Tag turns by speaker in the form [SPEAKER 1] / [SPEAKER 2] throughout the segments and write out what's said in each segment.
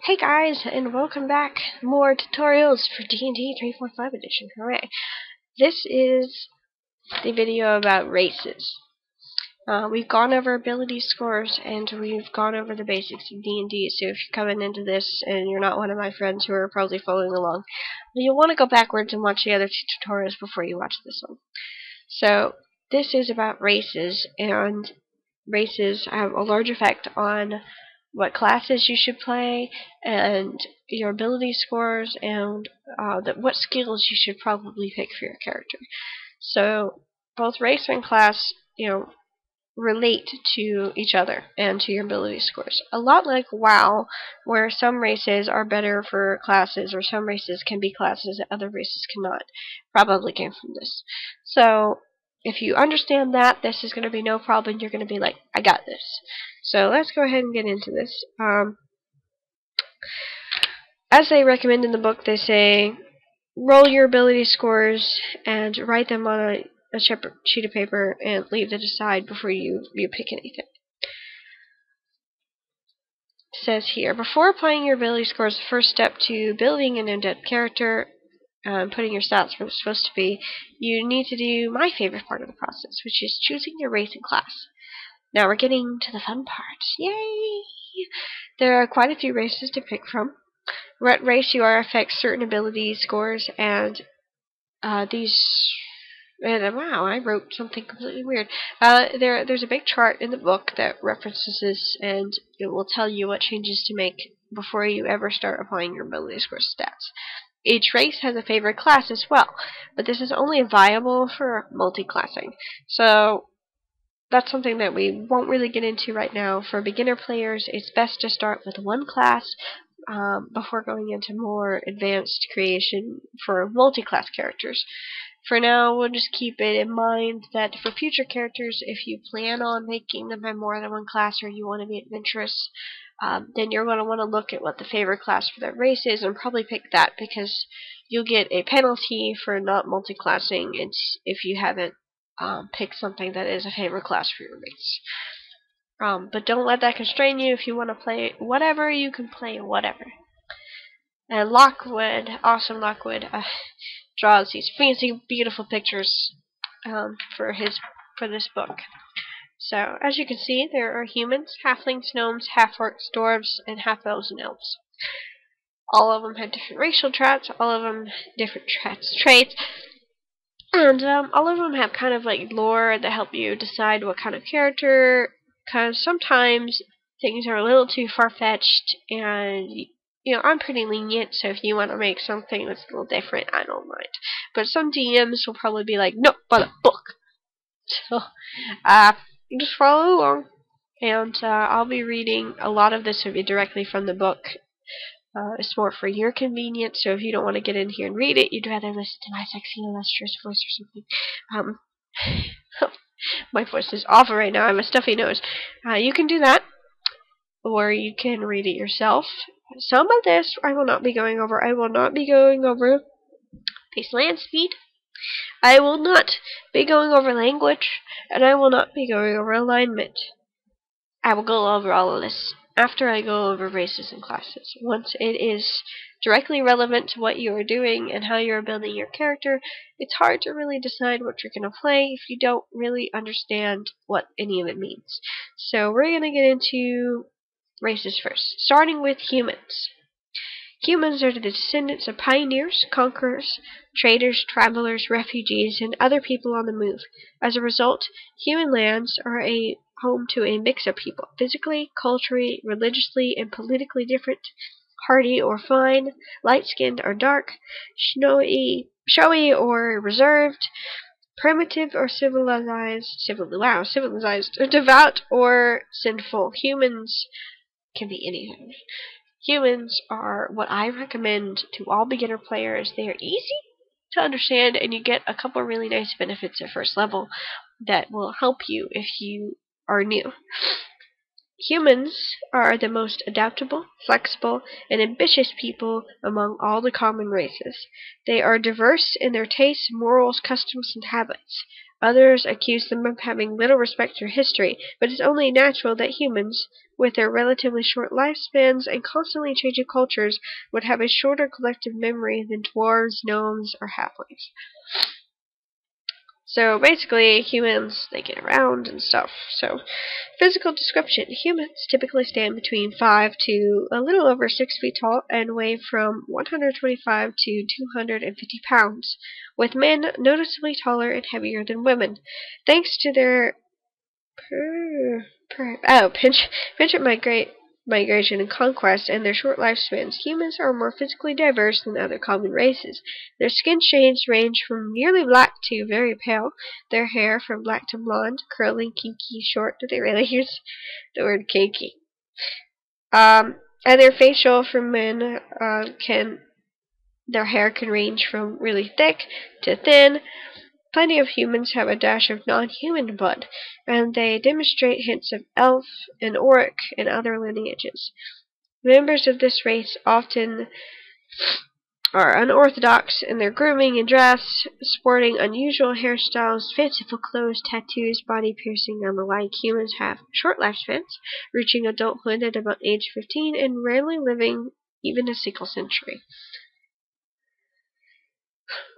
[SPEAKER 1] Hey guys, and welcome back. More tutorials for D&D 3.5 edition. Hooray. This is the video about races. We've gone over ability scores, and we've gone over the basics of D&D, so if you're coming into this and you're not one of my friends who are probably following along, you'll want to go backwards and watch the other two tutorials before you watch this one. So, this is about races, and races have a large effect on what classes you should play, and your ability scores, and what skills you should probably pick for your character. So both race and class, relate to each other and to your ability scores. A lot like WoW, where some races are better for classes, or some races can be classes that other races cannot. Probably came from this. So if you understand that, this is going to be no problem. You're going to be like, I got this. So let's go ahead and get into this. As they recommend in the book, they say, roll your ability scores and write them on a separate sheet of paper and leave them aside before you pick anything. It says here, before applying your ability scores, the first step to building an in-depth character, putting your stats where they're supposed to be, you need to do my favorite part of the process, which is choosing your race and class. Now we're getting to the fun part. Yay! There are quite a few races to pick from. What race you are affects certain ability scores, and wow, I wrote something completely weird. There's a big chart in the book that references this, and it will tell you what changes to make before you ever start applying your ability score stats. Each race has a favorite class as well, but this is only viable for multi-classing. So that's something that we won't really get into right now. For beginner players, it's best to start with one class before going into more advanced creation for multi-class characters. For now, we'll just keep it in mind that for future characters, if you plan on making them have more than one class, or you want to be adventurous, then you're going to want to look at what the favorite class for that race is and probably pick that, because you'll get a penalty for not multi-classing if you haven't picked something that is a favorite class for your race. But don't let that constrain you. If you want to play whatever, you can play whatever. And Lockwood, awesome Lockwood, draws these fancy, beautiful pictures for this book. So, as you can see, there are humans, halflings, gnomes, half-orcs, dwarves, and half-elves and elves. All of them have different racial traits, all of them different traits, and all of them have kind of like lore that help you decide what kind of character, because sometimes things are a little too far-fetched, and I'm pretty lenient, so if you want to make something that's a little different, I don't mind. But some DMs will probably be like, no, but a book. So, just follow along, and I'll be reading a lot of this will be directly from the book. It's more for your convenience, so if you don't want to get in here and read it, you'd rather listen to my sexy, illustrious voice or something. My voice is awful right now. I have a stuffy nose. You can do that, or you can read it yourself. Some of this I will not be going over. I will not be going over pace land speed. I will not be going over language, and I will not be going over alignment. I will go over all of this after I go over races and classes. Once it is directly relevant to what you are doing and how you are building your character, it's hard to really decide what you're going to play if you don't really understand what any of it means. So we're going to get into races first, starting with humans. Humans are the descendants of pioneers, conquerors, traders, travelers, refugees, and other people on the move. As a result, human lands are a home to a mix of people, physically, culturally, religiously, and politically different, hardy or fine, light-skinned or dark, showy or reserved, primitive or civilized, devout or sinful. Humans can be anything. Humans are what I recommend to all beginner players. They are easy to understand, and you get a couple really nice benefits at first level that will help you if you are new. Humans are the most adaptable, flexible, and ambitious people among all the common races. They are diverse in their tastes, morals, customs, and habits. Others accuse them of having little respect for history, but it's only natural that humans, with their relatively short lifespans and constantly changing cultures, would have a shorter collective memory than dwarves, gnomes, or halflings. So basically, humans, they get around and stuff. So, physical description. Humans typically stand between 5 to a little over 6 feet tall and weigh from 125 to 250 pounds, with men noticeably taller and heavier than women. Thanks to their penchant migration and conquest and their short lifespans, humans are more physically diverse than other common races. Their skin shades range from nearly black to very pale, their hair from black to blonde, curly, kinky, short. Do they really use the word kinky? And their facial for men their hair can range from really thick to thin. Plenty of humans have a dash of non-human blood, and they demonstrate hints of elf and auric and other lineages. Members of this race often are unorthodox in their grooming and dress, sporting unusual hairstyles, fanciful clothes, tattoos, body piercing, and the like. Humans have short lifespans, reaching adulthood at about age 15 and rarely living even a single century.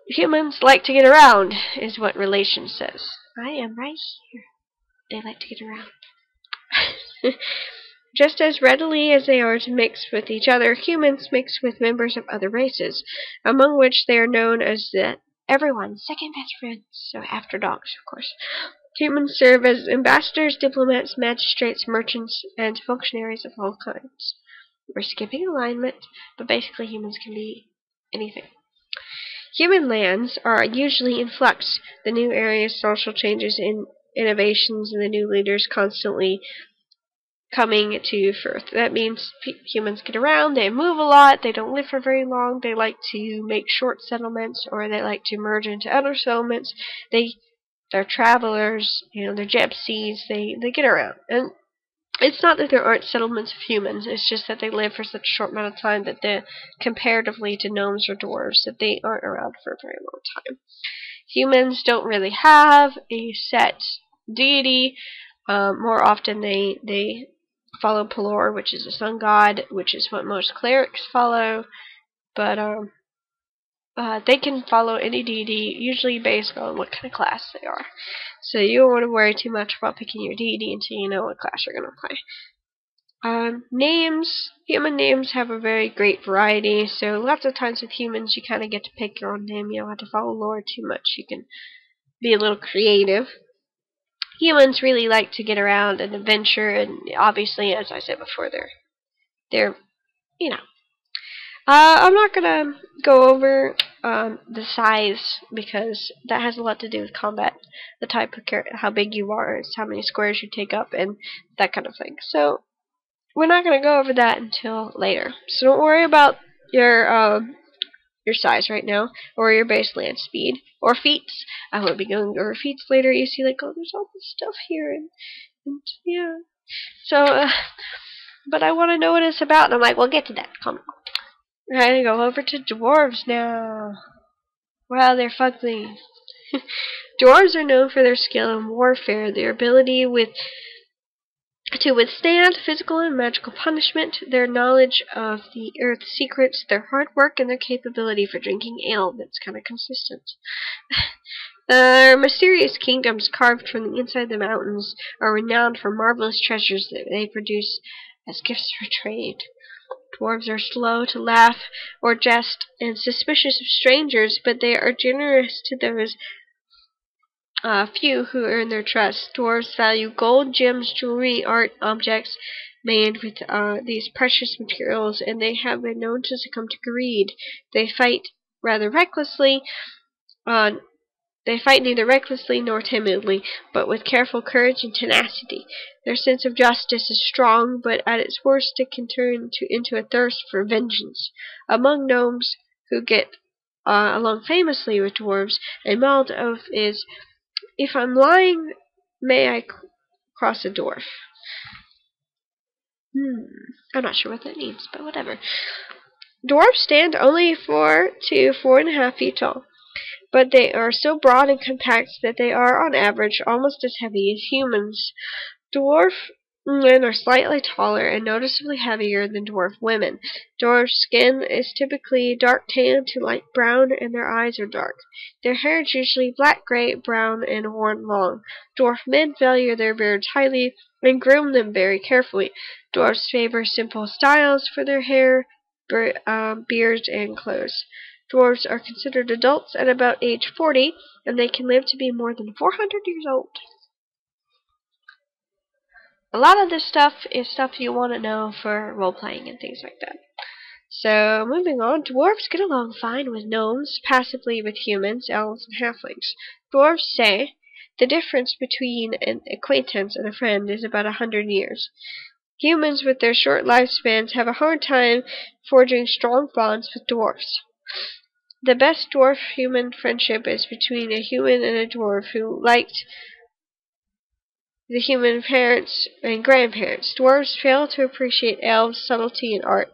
[SPEAKER 1] Humans like to get around, is what Relation says. I am right here. They like to get around. Just as readily as they are to mix with each other, humans mix with members of other races, among which they are known as everyone's second best friends, so after dogs, of course. Humans serve as ambassadors, diplomats, magistrates, merchants, and functionaries of all kinds. We're skipping alignment, but basically humans can be anything. Human lands are usually in flux. The new areas, social changes, and innovations, and the new leaders constantly coming to Firth. That means humans get around, they move a lot, they don't live for very long, they like to make short settlements, or they like to merge into other settlements. They're travelers, they're gypsies, they get around. And it's not that there aren't settlements of humans, it's just that they live for such a short amount of time that comparatively to gnomes or dwarves, that they aren't around for a very long time. Humans don't really have a set deity. More often they follow Pelor, which is a sun god, which is what most clerics follow, but they can follow any deity, usually based on what kind of class they are. So you don't want to worry too much about picking your deity until you know what class you're going to play. Names. Human names have a very great variety, so lots of times with humans you kind of get to pick your own name. You don't have to follow lore too much. You can be a little creative. Humans really like to get around and adventure, and obviously, as I said before, they're I'm not gonna go over the size, because that has a lot to do with combat. The type of character, how big you are, is how many squares you take up, and that kind of thing. So we're not gonna go over that until later. So don't worry about your size right now, or your base land speed, or feats. I will be going over feats later. You see, like, oh, there's all this stuff here, and yeah. So, but I want to know what it's about, and I'm like, we'll get to that. Come on. We're going to go over to dwarves now. Wow, they're fugly. Dwarves are known for their skill in warfare, their ability to withstand physical and magical punishment, their knowledge of the earth's secrets, their hard work, and their capability for drinking ale that's kind of consistent. Their mysterious kingdoms carved from the inside of the mountains are renowned for marvelous treasures that they produce as gifts for trade. Dwarves are slow to laugh or jest and suspicious of strangers, but they are generous to those few who earn their trust. Dwarves value gold, gems, jewelry, art, objects made with these precious materials, and they have been known to succumb to greed. They fight rather recklessly. They fight neither recklessly nor timidly, but with careful courage and tenacity. Their sense of justice is strong, but at its worst it can turn into a thirst for vengeance. Among gnomes who get along famously with dwarves, a mild oath is, "If I'm lying, may I cross a dwarf?" I'm not sure what that means, but whatever. Dwarves stand only 4 to 4.5 feet tall, but they are so broad and compact that they are, on average, almost as heavy as humans. Dwarf men are slightly taller and noticeably heavier than dwarf women. Dwarf skin is typically dark tan to light brown, and their eyes are dark. Their hair is usually black, gray, brown, and worn long. Dwarf men value their beards highly and groom them very carefully. Dwarfs favor simple styles for their hair, beards, and clothes. Dwarves are considered adults at about age 40, and they can live to be more than 400 years old. A lot of this stuff is stuff you want to know for role-playing and things like that. So, moving on, dwarves get along fine with gnomes, passively with humans, elves, and halflings. Dwarves say the difference between an acquaintance and a friend is about 100 years. Humans, with their short lifespans, have a hard time forging strong bonds with dwarves. The best dwarf-human friendship is between a human and a dwarf who liked the human parents and grandparents. Dwarves fail to appreciate elves' subtlety and art,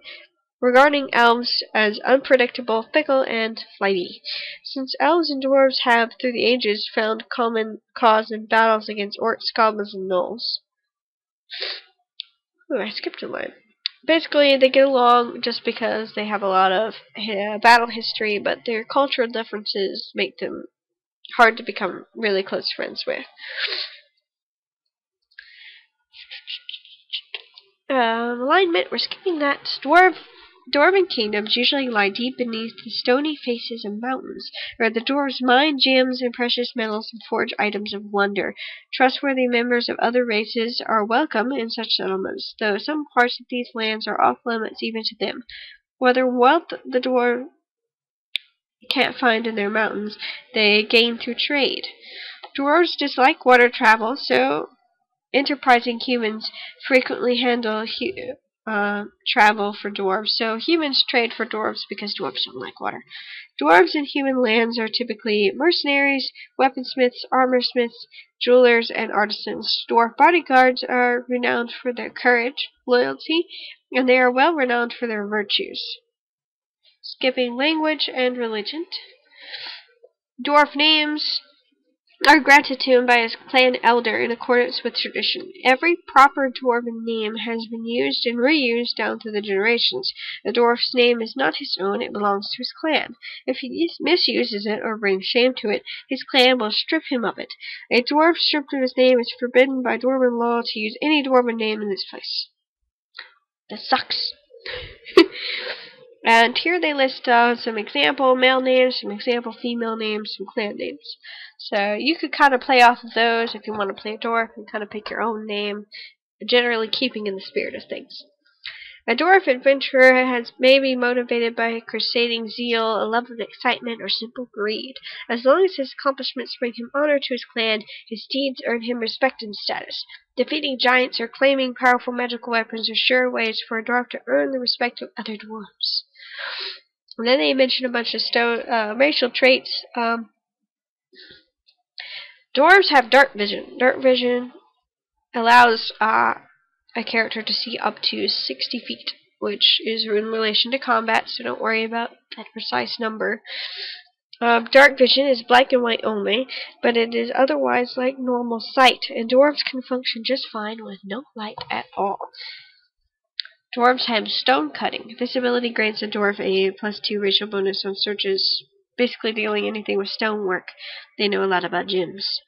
[SPEAKER 1] regarding elves as unpredictable, fickle, and flighty. Since elves and dwarves have, through the ages, found common cause in battles against orcs, goblins, and gnolls. Oh, I skipped a line. Basically, they get along just because they have a lot of battle history, but their cultural differences make them hard to become really close friends with. Alignment, we're skipping that. Dwarven kingdoms usually lie deep beneath the stony faces of mountains, where the dwarves mine gems and precious metals and forge items of wonder. Trustworthy members of other races are welcome in such settlements, though some parts of these lands are off limits even to them. Whether wealth the dwarf can't find in their mountains, they gain through trade. Dwarves dislike water travel, so enterprising humans frequently handle travel for dwarves, so humans trade for dwarves because dwarves don't like water. Dwarves in human lands are typically mercenaries, weaponsmiths, armorsmiths, jewelers, and artisans. Dwarf bodyguards are renowned for their courage, loyalty, and they are well renowned for their virtues. Skipping language and religion. Dwarf names are granted to him by his clan elder in accordance with tradition. Every proper dwarven name has been used and reused down through the generations. A dwarf's name is not his own, it belongs to his clan. If he misuses it or brings shame to it, his clan will strip him of it. A dwarf stripped of his name is forbidden by dwarven law to use any dwarven name in this place. That sucks. And here they list some example male names, some example female names, some clan names. So you could kind of play off of those if you want to play a dwarf and kind of pick your own name, generally keeping in the spirit of things. A dwarf adventurer may be motivated by crusading zeal, a love of excitement, or simple greed. As long as his accomplishments bring him honor to his clan, his deeds earn him respect and status. Defeating giants or claiming powerful magical weapons are sure ways for a dwarf to earn the respect of other dwarves. And then they mention a bunch of racial traits. Dwarves have dark vision. Dark vision allows a character to see up to 60 feet, which is in relation to combat, so don't worry about that precise number. Dark vision is black and white only, but it is otherwise like normal sight, and dwarves can function just fine with no light at all. Dwarves have stone cutting. This ability grants a dwarf a +2 racial bonus on searches, basically dealing anything with stonework. They know a lot about gems.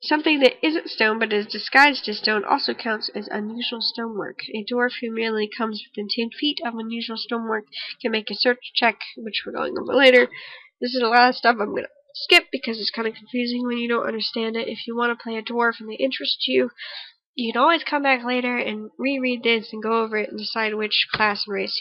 [SPEAKER 1] Something that isn't stone but is disguised as stone also counts as unusual stonework. A dwarf who merely comes within 10 feet of unusual stonework can make a search check, which we're going over later. This is a lot of stuff I'm going to skip because it's kind of confusing when you don't understand it. If you want to play a dwarf and they interest you, you can always come back later and reread this and go over it and decide which class and race,